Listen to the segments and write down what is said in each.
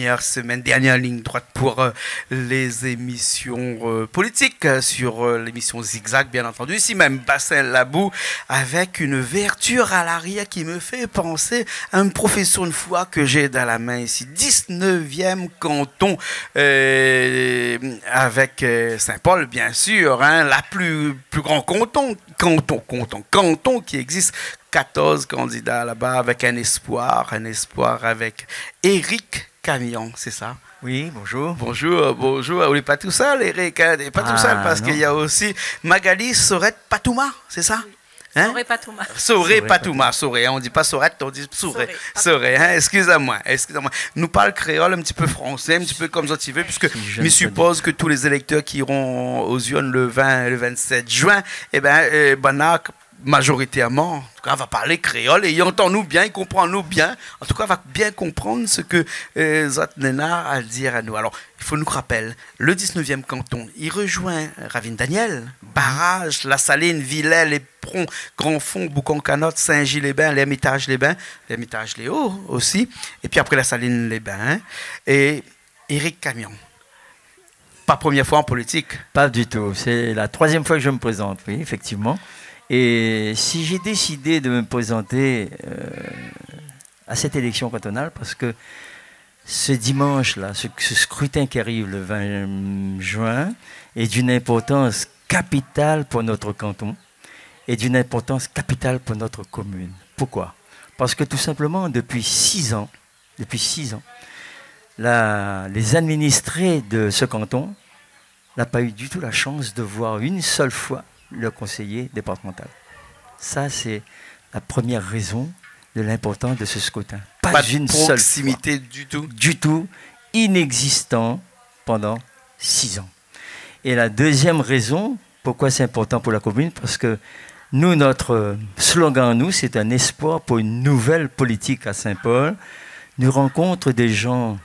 dernière semaine, dernière ligne droite pour les émissions politiques, sur l'émission Zigzag, bien entendu. Ici même, Bassin Labou, avec une verture à l'arrière qui me fait penser à une profession de foi que j'ai dans la main ici. 19e canton, avec Saint-Paul, bien sûr, hein, la plus grand canton qui existe. 14 candidats là-bas avec un espoir avec Éric Camion, c'est ça? Oui, bonjour. Bonjour. Vous n'êtes pas tout seul, Éric, pas tout seul, parce qu'il y a aussi Magali Sorette-Patouma, c'est ça? Hein? Soré-Patouma. Soré-Patouma, Soré. On ne dit pas Sorette, on dit Soré. Soré, hein? Excusez-moi. Nous parlons créole, un petit peu français, un petit peu comme ça tu veux, puisque je suppose que tous les électeurs qui iront aux urnes le 27 juin, Banak, majoritairement, en tout cas, va parler créole et il entend-nous bien, il comprend-nous bien. En tout cas, va bien comprendre ce que Zotnena a à dire à nous. Alors, il faut nous rappeler, le 19e canton, il rejoint Ravine Daniel, Barrage, La Saline, Villers, Les Prons, Grand Fond, Boucan-Canotte, Saint-Gilles-les-Bains, l'Hermitage-les-Bains, l'Hermitage-les-Hauts aussi, et puis après La Saline-les-Bains, et Éric Camion. Pas première fois en politique? Pas du tout. C'est la 3e fois que je me présente, oui, effectivement. Et si j'ai décidé de me présenter à cette élection cantonale, parce que ce dimanche-là, ce scrutin qui arrive le 20 juin, est d'une importance capitale pour notre canton et d'une importance capitale pour notre commune. Pourquoi? Parce que tout simplement, depuis 6 ans, les administrés de ce canton n'ont pas eu du tout la chance de voir une seule fois le conseiller départemental. Ça, c'est la première raison de l'importance de ce scrutin. Pas une seule proximité du tout? Du tout, inexistant pendant 6 ans. Et la deuxième raison, pourquoi c'est important pour la commune, parce que nous, notre slogan, c'est un espoir pour une nouvelle politique à Saint-Paul. Nous rencontrons des gens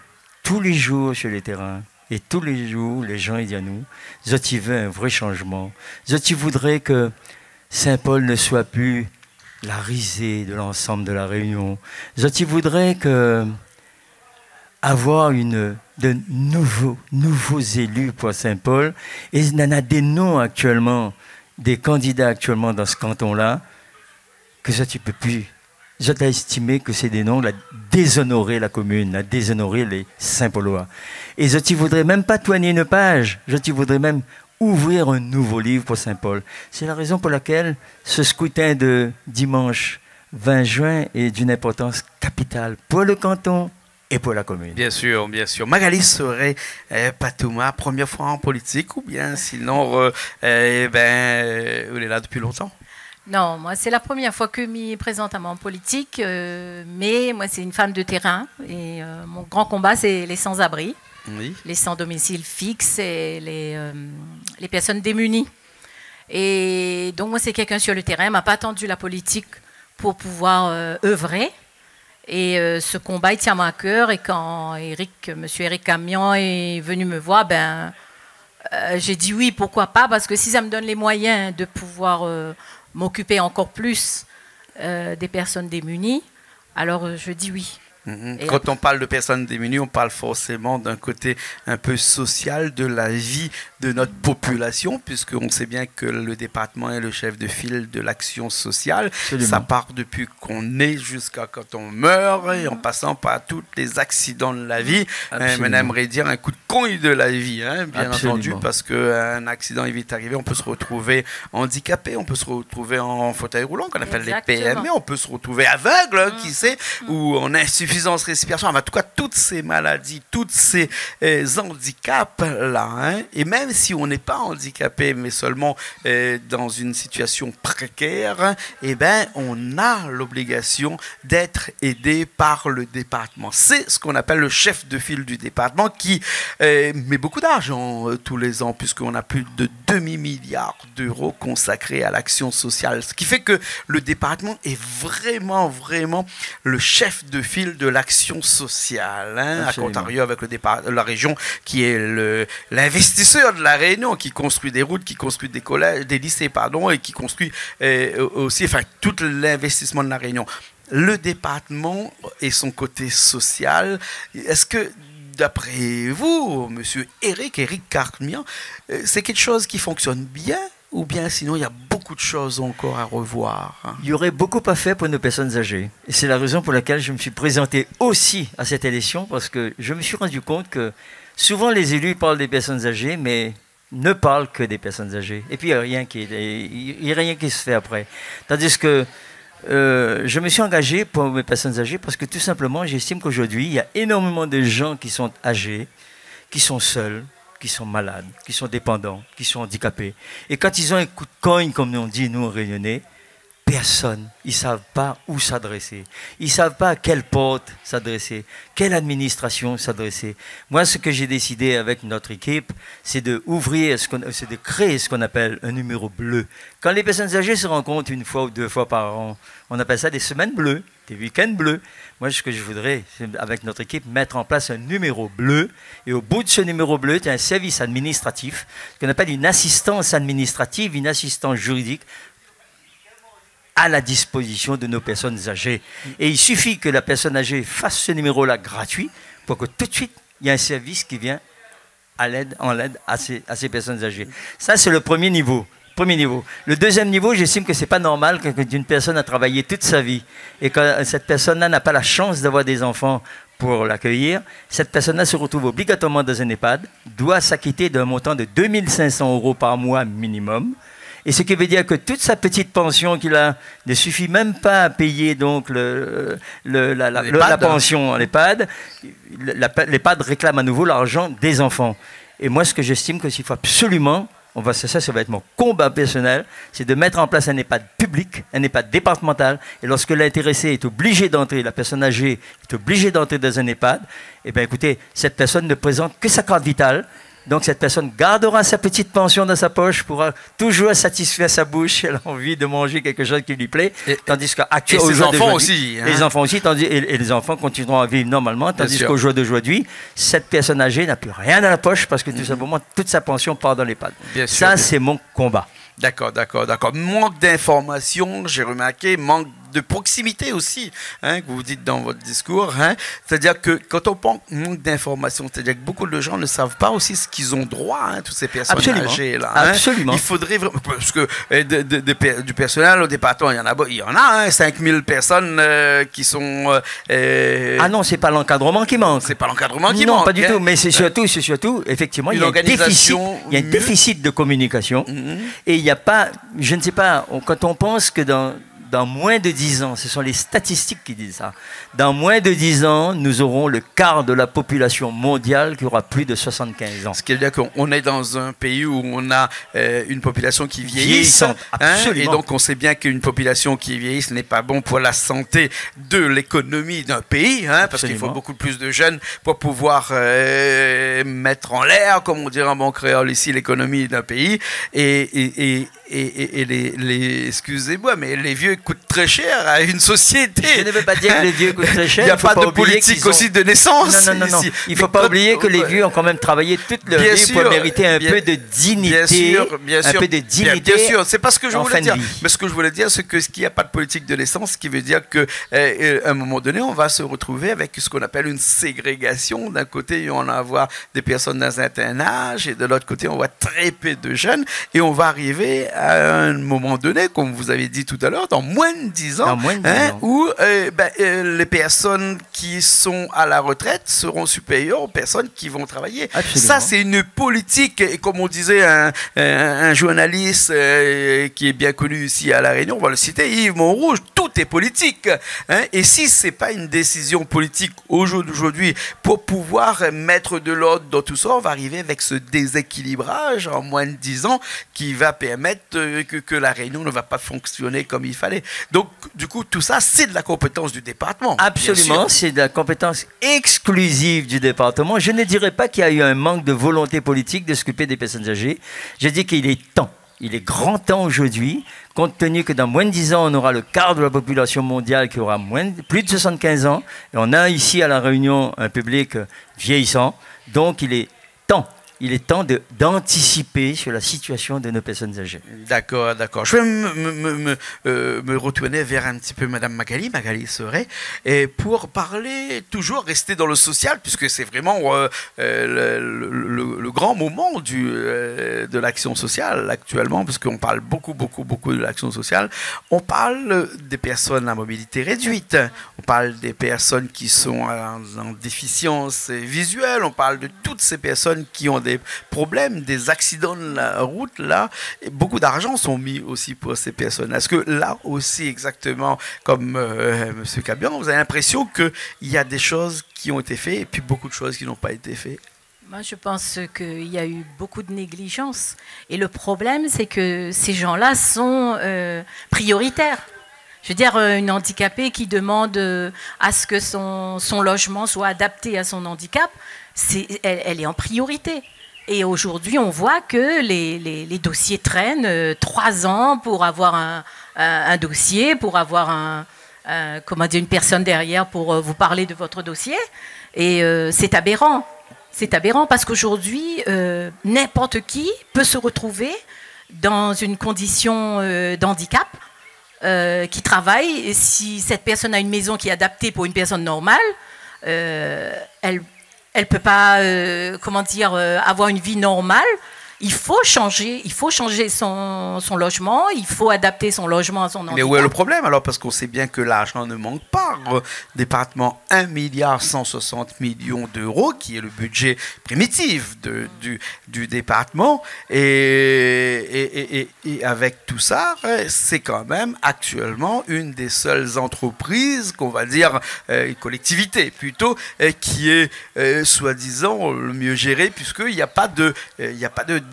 tous les jours sur les terrains. Et tous les jours, les gens disent à nous, Zoti veut un vrai changement. Zoti voudrait que Saint-Paul ne soit plus la risée de l'ensemble de la Réunion. Zoti voudrait avoir de nouveaux élus pour Saint-Paul. Et il y en a des noms actuellement, des candidats actuellement dans ce canton-là, que Zoti ne peut plus. Zoti a estimé que c'est des noms à déshonorer la commune, à déshonorer les Saint-Paulois. Et Zoti voudrait même pas toigner une page, Zoti voudrait même ouvrir un nouveau livre pour Saint-Paul. C'est la raison pour laquelle ce scrutin de dimanche 20 juin est d'une importance capitale pour le canton et pour la commune. Bien sûr, bien sûr. Magali Soré-Patouma, première fois en politique ou bien sinon, vous êtes là depuis longtemps? Non, moi c'est la première fois que je m'y présente à mon politique, mais moi c'est une femme de terrain et mon grand combat c'est les sans-abri, oui, les sans-domicile fixe et les personnes démunies. Et donc moi c'est quelqu'un sur le terrain, m'a pas attendu la politique pour pouvoir œuvrer. Et ce combat il tient à cœur et quand monsieur Éric Camion est venu me voir, j'ai dit oui, pourquoi pas, parce que si ça me donne les moyens de pouvoir m'occuper encore plus des personnes démunies, alors je dis oui. Quand on parle de personnes démunies, on parle forcément d'un côté un peu social de la vie de notre population, puisqu'on sait bien que le département est le chef de file de l'action sociale. Absolument. Ça part depuis qu'on est jusqu'à quand on meurt, et en passant par tous les accidents de la vie. On aimerait dire un coup de conille de la vie, hein, bien Absolument. Entendu, parce qu'un accident est vite arrivé, on peut se retrouver handicapé, on peut se retrouver en fauteuil roulant, qu'on appelle Exactement. Les PME, on peut se retrouver aveugle, qui sait, ou en insuffisance respiratoire, en tout cas toutes ces maladies, tous ces handicaps-là, hein, et même si on n'est pas handicapé, mais seulement dans une situation précaire, on a l'obligation d'être aidé par le département. C'est ce qu'on appelle le chef de file du département qui met beaucoup d'argent tous les ans, puisqu'on a plus de demi-milliard d'euros consacrés à l'action sociale, ce qui fait que le département est vraiment le chef de file de l'action sociale, hein, à contrario avec la région qui est l'investisseur de la Réunion, qui construit des routes, qui construit des collèges, des lycées, et qui construit aussi, tout l'investissement de la Réunion. Le département et son côté social, est-ce que d'après vous, monsieur Eric Carmian, c'est quelque chose qui fonctionne bien ou bien sinon il y a beaucoup de choses encore à revoir? Il y aurait beaucoup à faire pour nos personnes âgées. Et c'est la raison pour laquelle je me suis présenté aussi à cette élection, parce que je me suis rendu compte que souvent les élus parlent des personnes âgées, mais ne parlent que des personnes âgées. Et puis il n'y a rien qui se fait après. Tandis que je me suis engagé pour mes personnes âgées parce que tout simplement, j'estime qu'aujourd'hui, il y a énormément de gens qui sont âgés, qui sont seuls, qui sont malades, qui sont dépendants, qui sont handicapés. Et quand ils ont un coup de cogne, comme on dit, nous, Réunionnais, personne, ils ne savent pas où s'adresser. Ils ne savent pas à quelle porte s'adresser, quelle administration s'adresser. Moi, ce que j'ai décidé avec notre équipe, c'est de créer ce qu'on appelle un numéro bleu. Quand les personnes âgées se rencontrent une fois ou deux fois par an, on appelle ça des semaines bleues, des week-ends bleus. Moi, ce que je voudrais, c'est avec notre équipe, mettre en place un numéro bleu. Et au bout de ce numéro bleu, tu as un service administratif, ce qu'on appelle une assistance administrative, une assistance juridique, à la disposition de nos personnes âgées. Et il suffit que la personne âgée fasse ce numéro-là gratuit pour que tout de suite, il y ait un service qui vient en l'aide à ces personnes âgées. Ça, c'est le premier niveau. Le deuxième niveau, j'estime que ce n'est pas normal qu'une personne a travaillé toute sa vie et que cette personne-là n'a pas la chance d'avoir des enfants pour l'accueillir. Cette personne-là se retrouve obligatoirement dans un EHPAD, doit s'acquitter d'un montant de 2 500 € par mois minimum. Et ce qui veut dire que toute sa petite pension qu'il a ne suffit même pas à payer donc la pension à l'EHPAD. L'EHPAD réclame à nouveau l'argent des enfants. Et moi, ce que j'estime que s'il faut absolument, ça va être mon combat personnel, c'est de mettre en place un EHPAD public, un EHPAD départemental. Et lorsque l'intéressé est obligé d'entrer, la personne âgée est obligée d'entrer dans un EHPAD, eh bien écoutez, cette personne ne présente que sa carte vitale. Donc cette personne gardera sa petite pension dans sa poche, pourra toujours satisfaire sa bouche, elle a envie de manger quelque chose qui lui plaît. Tandis qu'actuellement, les enfants aussi. Hein. Les enfants aussi, et les enfants continueront à vivre normalement, tandis qu'au jour d'aujourd'hui, cette personne âgée n'a plus rien dans la poche parce que tout simplement, toute sa pension part dans l'EHPAD. Ça, c'est mon combat. D'accord. Manque d'informations, j'ai remarqué, manque de proximité aussi, hein, que vous dites dans votre discours. Hein. C'est-à-dire que quand on parle manque d'informations, c'est-à-dire que beaucoup de gens ne savent pas aussi ce qu'ils ont droit, hein, toutes ces personnes âgées là. Hein. Absolument. Il faudrait vraiment, parce que du personnel au département, il y en a 5000 personnes qui sont. Ah non, c'est pas l'encadrement qui manque. C'est pas l'encadrement qui manque. Non, pas du tout. Mais c'est surtout, effectivement, il y a un déficit de communication. Et il n'y a pas, je ne sais pas, quand on pense que dans moins de 10 ans, ce sont les statistiques qui disent ça, dans moins de 10 ans, nous aurons le quart de la population mondiale qui aura plus de 75 ans. Ce qui veut dire qu'on est dans un pays où on a une population qui vieillit. Et donc on sait bien qu'une population qui vieillit, ce n'est pas bon pour la santé de l'économie d'un pays, hein, parce qu'il faut beaucoup plus de jeunes pour pouvoir mettre en l'air, comme on dirait en bon créole ici, l'économie d'un pays. Et excusez-moi, mais les vieux coûtent très cher à une société. Je ne veux pas dire que les vieux coûtent très cher. Il n'y a pas de politique aussi de naissance. Non. Il ne faut pas oublier que les vieux ont quand même travaillé toute leur vie pour mériter un peu de dignité. Bien sûr. Un peu de dignité. Bien sûr, c'est pas ce que je voulais dire. Mais ce que je voulais dire, c'est que qu'il n'y a pas de politique de naissance, ce qui veut dire qu'à un moment donné, on va se retrouver avec ce qu'on appelle une ségrégation. D'un côté, on va avoir des personnes dans un certain âge, et de l'autre côté, on voit très peu de jeunes. Et on va arriver à un moment donné, comme vous avez dit tout à l'heure, dans moins de 10 ans, où les personnes qui sont à la retraite seront supérieures aux personnes qui vont travailler. Absolument. Ça, c'est une politique, et comme on disait un journaliste qui est bien connu ici à La Réunion, on va le citer, Yves Montrouge, tout est politique. Hein, et si ce n'est pas une décision politique aujourd'hui pour pouvoir mettre de l'ordre dans tout ça, on va arriver avec ce déséquilibrage en moins de 10 ans qui va permettre que La Réunion ne va pas fonctionner comme il fallait. Donc, du coup, tout ça, c'est de la compétence du département. Absolument, c'est de la compétence exclusive du département. Je ne dirais pas qu'il y a eu un manque de volonté politique de s'occuper des personnes âgées. Je dis qu'il est temps. Il est grand temps aujourd'hui, compte tenu que dans moins de 10 ans, on aura le quart de la population mondiale qui aura plus de 75 ans. Et on a ici à La Réunion un public vieillissant. Donc, il est temps il est temps d'anticiper sur la situation de nos personnes âgées. D'accord, d'accord. Je vais me retourner vers un petit peu Madame Magali Serret, et pour parler, toujours rester dans le social, puisque c'est vraiment le grand moment de l'action sociale actuellement, parce qu'on parle beaucoup de l'action sociale. On parle des personnes à mobilité réduite, on parle des personnes qui sont en déficience visuelle, on parle de toutes ces personnes qui ont des problèmes, des accidents de la route, là, et beaucoup d'argent sont mis aussi pour ces personnes. Est-ce que là aussi, exactement comme M. Cabian, vous avez l'impression qu'il y a des choses qui ont été faites et puis beaucoup de choses qui n'ont pas été faites? Moi, je pense qu'il y a eu beaucoup de négligence. Et le problème, c'est que ces gens-là sont prioritaires. Je veux dire, une handicapée qui demande à ce que son logement soit adapté à son handicap, elle est en priorité. Et aujourd'hui, on voit que les dossiers traînent 3 ans pour avoir un dossier, pour avoir une personne derrière pour vous parler de votre dossier. Et c'est aberrant. C'est aberrant parce qu'aujourd'hui, n'importe qui peut se retrouver dans une condition d'handicap, qui travaille. Et si cette personne a une maison qui est adaptée pour une personne normale, elle peut pas, avoir une vie normale. Il faut changer son logement, il faut adapter son logement à son handicap. Mais où est le problème alors? Parce qu'on sait bien que l'argent ne manque pas. Département 1,160 milliard d'euros, qui est le budget primitif du département. Et avec tout ça, c'est quand même actuellement une des seules entreprises, qu'on va dire, une collectivité plutôt, qui est soi-disant le mieux gérée, puisqu'il n'y a pas de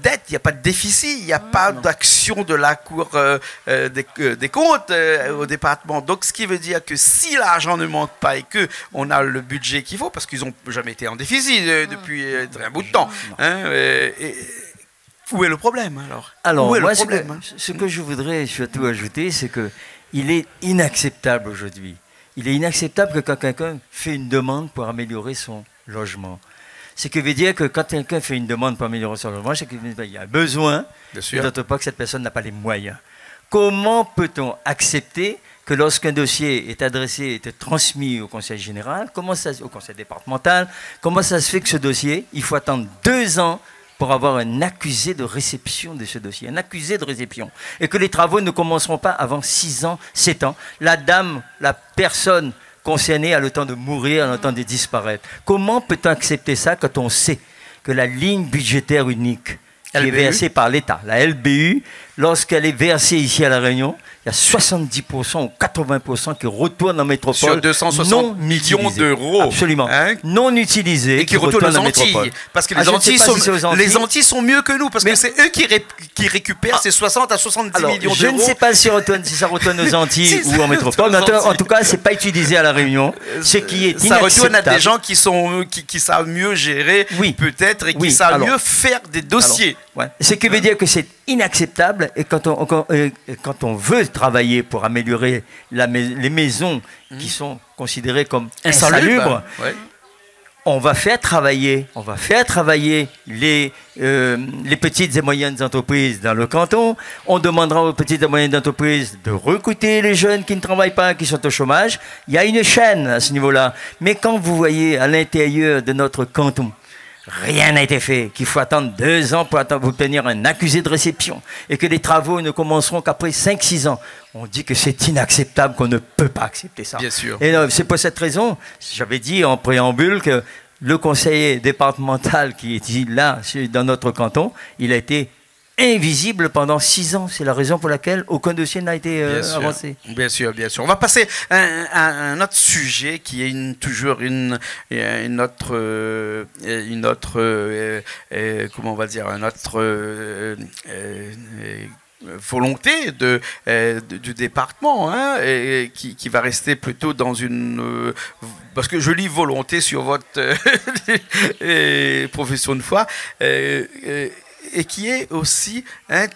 dette, il n'y a pas de déficit, il n'y a pas d'action de la Cour des comptes au département. Donc, ce qui veut dire que si l'argent ne manque pas et qu'on a le budget qu'il faut, parce qu'ils n'ont jamais été en déficit depuis un bout de temps, où est le problème alors? Alors, moi, ce que je voudrais surtout ajouter, c'est qu'il est inacceptable aujourd'hui. Il est inacceptable que quand quelqu'un fait une demande pour améliorer son logement. Ce qui veut dire que quand quelqu'un fait une demande pour améliorer son logement, c'est qu'il y a besoin, et d'autre part que cette personne n'a pas les moyens. Comment peut-on accepter que lorsqu'un dossier est adressé, est transmis au conseil général, au conseil départemental, comment ça se fait que ce dossier, il faut attendre 2 ans pour avoir un accusé de réception de ce dossier, un accusé de réception, et que les travaux ne commenceront pas avant 6 ans, 7 ans. La personne concernée a le temps de mourir, a le temps de disparaître. Comment peut-on accepter ça quand on sait que la ligne budgétaire unique qui est versée par l'État, la LBU, lorsqu'elle est versée ici à La Réunion, il y a 70% ou 80% qui retournent en métropole. Sur 260 millions d'euros. Absolument. Hein? Non utilisés. Et qui retournent aux Antilles. Parce que les Antilles sont mieux que nous. Parce que c'est eux qui récupèrent ces 60 à 70 millions d'euros. Je ne sais pas si ça retourne aux Antilles ou en métropole. En tout cas, ce n'est pas utilisé à La Réunion. Ce qui est inacceptable. Ça retourne à des gens qui savent mieux gérer, peut-être, et qui savent mieux faire des dossiers. Ce qui veut dire que c'est inacceptable, et quand on veut travailler pour améliorer les maisons qui sont considérées comme insalubres, on va faire travailler les petites et moyennes entreprises dans le canton. On demandera aux petites et moyennes entreprises de recruter les jeunes qui ne travaillent pas, qui sont au chômage. Il y a une chaîne à ce niveau-là. Mais quand vous voyez à l'intérieur de notre canton, rien n'a été fait, qu'il faut attendre 2 ans pour obtenir un accusé de réception et que les travaux ne commenceront qu'après 5-6 ans. On dit que c'est inacceptable, qu'on ne peut pas accepter ça. Bien sûr. Et c'est pour cette raison, j'avais dit en préambule que le conseiller départemental qui est là, dans notre canton, il a été invisible pendant 6 ans. C'est la raison pour laquelle aucun dossier n'a été avancé. Bien sûr, bien sûr. On va passer à un autre sujet qui est toujours une autre comment on va dire, un autre volonté du département, hein, et qui va rester plutôt dans une... parce que je lis volonté sur votre profession de foi. et qui est aussi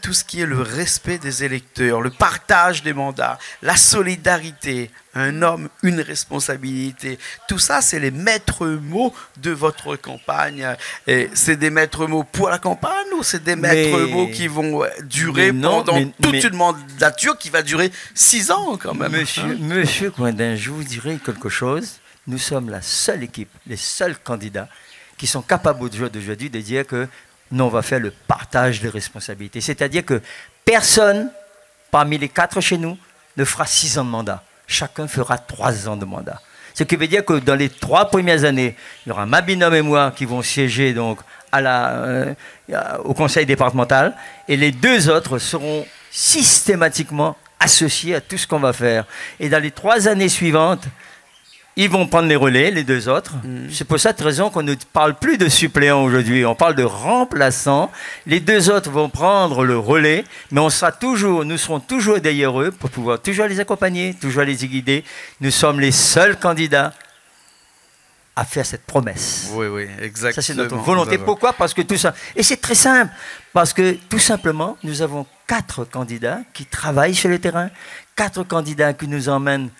tout ce qui est le respect des électeurs, le partage des mandats, la solidarité, un homme, une responsabilité. Tout ça, c'est les maîtres mots de votre campagne. Et c'est des maîtres mots pour la campagne ou c'est des maîtres mots qui vont durer pendant toute une mandature qui va durer 6 ans quand même? Monsieur Coindin, je vous dirais quelque chose. Nous sommes la seule équipe, les seuls candidats qui sont capables aujourd'hui de dire que nous, on va faire le partage des responsabilités. C'est-à-dire que personne, parmi les 4 chez nous, ne fera 6 ans de mandat. Chacun fera 3 ans de mandat. Ce qui veut dire que dans les 3 premières années, il y aura ma binôme et moi qui vont siéger donc au conseil départemental et les 2 autres seront systématiquement associés à tout ce qu'on va faire. Et dans les 3 années suivantes, ils vont prendre les relais, les 2 autres. C'est pour cette raison qu'on ne parle plus de suppléants aujourd'hui. On parle de remplaçants. Les 2 autres vont prendre le relais, mais nous serons toujours derrière eux pour pouvoir toujours les accompagner, toujours les guider. Nous sommes les seuls candidats à faire cette promesse. Oui, exactement. Ça, c'est notre volonté. Pourquoi? Parce que tout ça... Et c'est très simple. Parce que, tout simplement, nous avons 4 candidats qui travaillent sur le terrain, 4 candidats qui nous emmènent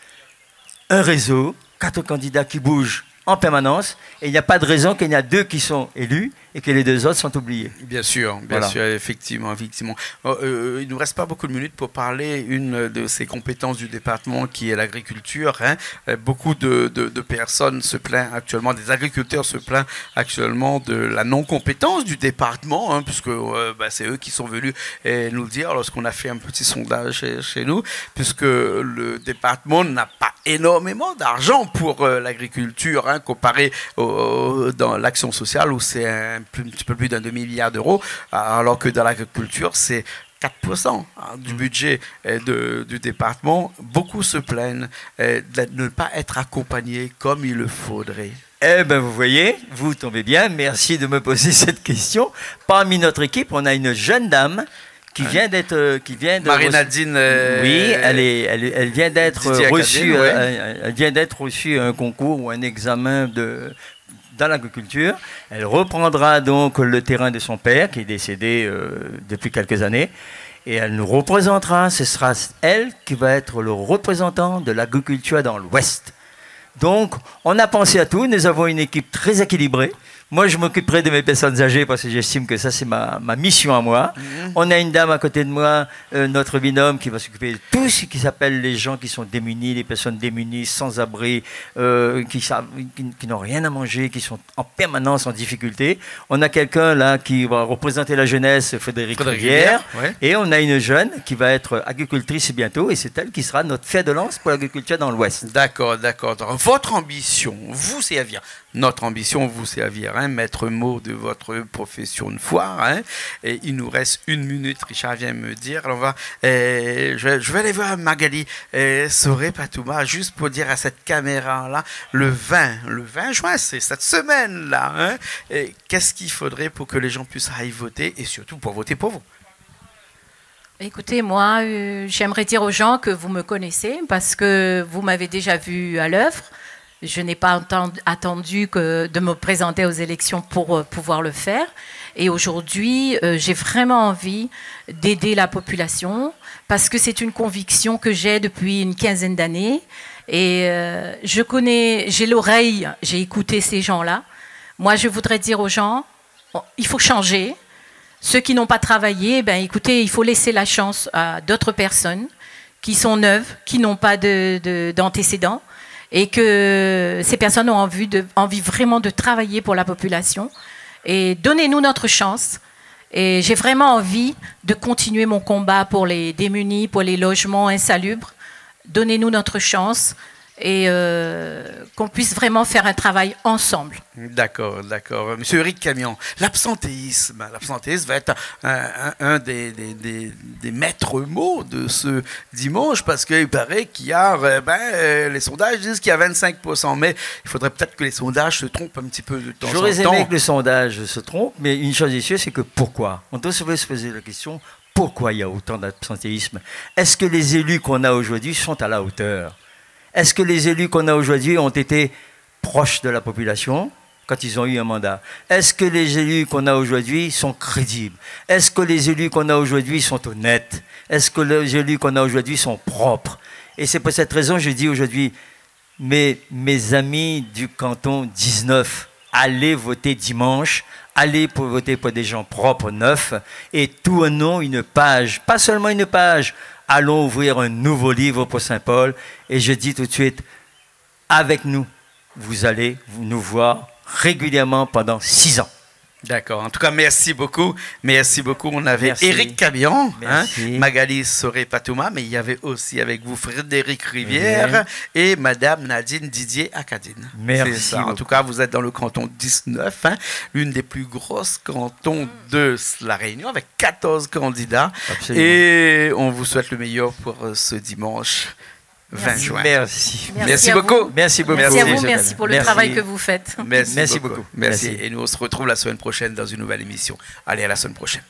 un réseau, 4 candidats qui bougent en permanence, et il n'y a pas de raison qu'il y en a 2 qui sont élus et que les 2 autres sont oubliés. Bien sûr, effectivement. Il ne nous reste pas beaucoup de minutes pour parler une de ces compétences du département qui est l'agriculture. Beaucoup de personnes se plaignent actuellement, des agriculteurs se plaignent actuellement de la non-compétence du département, puisque c'est eux qui sont venus nous le dire lorsqu'on a fait un petit sondage chez nous, puisque le département n'a pas énormément d'argent pour l'agriculture, comparé dans l'action sociale où c'est un petit peu plus d'un demi-milliard d'euros, alors que dans l'agriculture, c'est 4% du budget du département. Beaucoup se plaignent de ne pas être accompagnés comme il le faudrait. Eh bien, vous voyez, vous tombez bien. Merci de me poser cette question. Parmi notre équipe, on a une jeune dame qui vient d'être... Marie-Nadine... oui, elle vient d'être reçue, elle vient d'être reçue à un concours ou un examen dans l'agriculture. Elle reprendra donc le terrain de son père, qui est décédé depuis quelques années, et elle nous représentera. Ce sera elle qui va être le représentant de l'agriculture dans l'Ouest. Donc, on a pensé à tout. Nous avons une équipe très équilibrée. Moi, je m'occuperai de mes personnes âgées parce que j'estime que ça, c'est ma mission à moi. On a une dame à côté de moi, notre binôme, qui va s'occuper de tout ce qui s'appelle les gens qui sont démunis, les personnes démunies, sans abri, qui n'ont rien à manger, qui sont en permanence en difficulté. On a quelqu'un là qui va représenter la jeunesse, Frédéric Rivière. Ouais. Et on a une jeune qui va être agricultrice bientôt et c'est elle qui sera notre fer de lance pour l'agriculture dans l'Ouest. D'accord. Votre ambition, vous servir. Notre ambition, vous servir, maître mot de votre profession de foi. Et il nous reste 1 minute, Richard vient me dire. Alors je vais aller voir Magali Soré Patouma, juste pour dire à cette caméra-là, le 20 juin, c'est cette semaine-là. Qu'est-ce qu'il faudrait pour que les gens puissent aller voter et surtout pour voter pour vous? Écoutez, moi, j'aimerais dire aux gens que vous me connaissez parce que vous m'avez déjà vu à l'œuvre. Je n'ai pas attendu de me présenter aux élections pour pouvoir le faire. Et aujourd'hui, j'ai vraiment envie d'aider la population parce que c'est une conviction que j'ai depuis une 15aine d'années. Et j'ai l'oreille, j'ai écouté ces gens-là. Moi, je voudrais dire aux gens, il faut changer. Ceux qui n'ont pas travaillé, écoutez, il faut laisser la chance à d'autres personnes qui sont neuves, qui n'ont pas d'antécédents. Et que ces personnes ont envie vraiment de travailler pour la population. Et donnez-nous notre chance. Et j'ai vraiment envie de continuer mon combat pour les démunis, pour les logements insalubres. Donnez-nous notre chance et qu'on puisse vraiment faire un travail ensemble. D'accord. Monsieur Eric Camion, l'absentéisme va être un des maîtres mots de ce dimanche parce qu'il paraît qu'il y a, les sondages disent qu'il y a 25%, mais il faudrait peut-être que les sondages se trompent un petit peu de temps en temps. J'aurais aimé que les sondages se trompent, mais une chose est sûre, c'est que pourquoi? On doit se poser la question, pourquoi il y a autant d'absentéisme? Est-ce que les élus qu'on a aujourd'hui sont à la hauteur? Est-ce que les élus qu'on a aujourd'hui ont été proches de la population? quand ils ont eu un mandat? Est-ce que les élus qu'on a aujourd'hui sont crédibles? Est-ce que les élus qu'on a aujourd'hui sont honnêtes? Est-ce que les élus qu'on a aujourd'hui sont propres? Et c'est pour cette raison que je dis aujourd'hui, mes amis du canton 19, allez voter dimanche, allez pour voter pour des gens propres, neufs, et tournons une page, pas seulement une page, allons ouvrir un nouveau livre pour Saint-Paul. Et je dis tout de suite, avec nous, vous allez nous voir régulièrement pendant 6 ans. D'accord. En tout cas, merci beaucoup. Merci beaucoup. On avait Éric Cabian, Magali Soré-Patouma, mais il y avait aussi avec vous Frédéric Rivière et Madame Nadine Didier-Acadine. Merci. Ça. En tout cas, vous êtes dans le canton 19, l'une des plus grosses cantons de la Réunion, avec 14 candidats. Absolument. Et on vous souhaite le meilleur pour ce dimanche 20 juin. Merci beaucoup. Merci beaucoup. Merci à vous, merci pour le travail que vous faites. Merci beaucoup. Merci. Et nous on se retrouve la semaine prochaine dans une nouvelle émission. Allez, à la semaine prochaine.